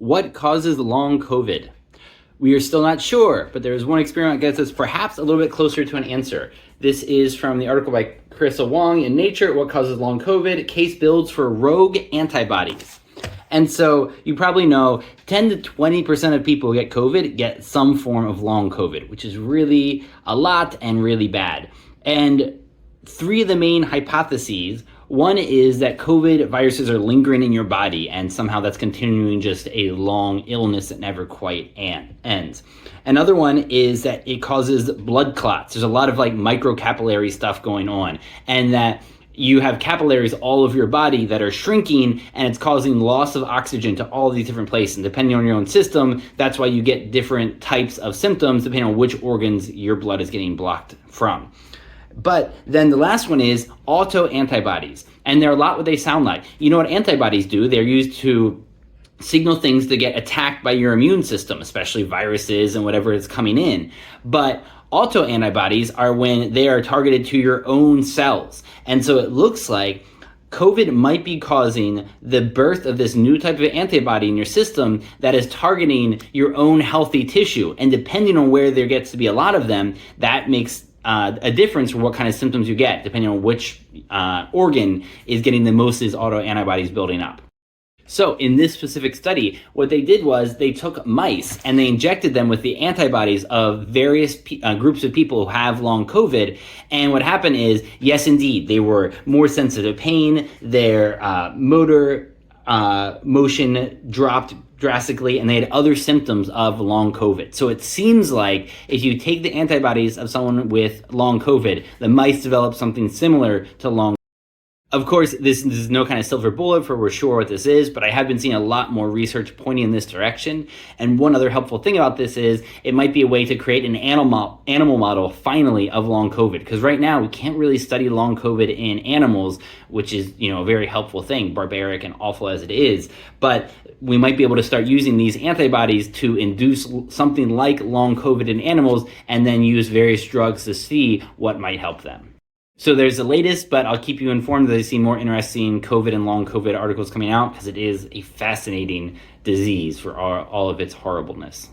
What causes long COVID? We are still not sure, but there is one experiment that gets us perhaps a little bit closer to an answer. This is from the article by Carissa Wong in Nature, What Causes Long COVID? Case builds for rogue antibodies. And so you probably know 10 to 20% of people who get COVID get some form of long COVID, which is really a lot and really bad. And three of the main hypotheses. One is that COVID viruses are lingering in your body and somehow that's continuing just a long illness that never quite ends. Another one is that it causes blood clots. There's a lot of microcapillary stuff going on, and that you have capillaries all over your body that are shrinking, and it's causing loss of oxygen to all these different places. And depending on your own system, that's why you get different types of symptoms depending on which organs your blood is getting blocked from. But then the last one is autoantibodies. And they're a lot what they sound like. You know what antibodies do? They're used to signal things to get attacked by your immune system, especially viruses and whatever is coming in. But autoantibodies are when they are targeted to your own cells. And so it looks like COVID might be causing the birth of this new type of antibody in your system that is targeting your own healthy tissue. And depending on where there gets to be a lot of them, that makes a difference for what kind of symptoms you get, depending on which organ is getting the most of these autoantibodies building up. So in this specific study, what they did was they took mice and they injected them with the antibodies of various groups of people who have long COVID. And what happened is, yes, indeed, they were more sensitive to pain. Their motor motion dropped drastically, and they had other symptoms of long COVID. So it seems like if you take the antibodies of someone with long COVID, the mice develop something similar to long. Of course, this is no kind of silver bullet for we're sure what this is, but I have been seeing a lot more research pointing in this direction. And one other helpful thing about this is it might be a way to create an animal model, finally, of long COVID. Because right now, we can't really study long COVID in animals, which is, a very helpful thing, barbaric and awful as it is. But we might be able to start using these antibodies to induce something like long COVID in animals, and then use various drugs to see what might help them. So there's the latest, but I'll keep you informed as I see more interesting COVID and long COVID articles coming out, because it is a fascinating disease for all of its horribleness.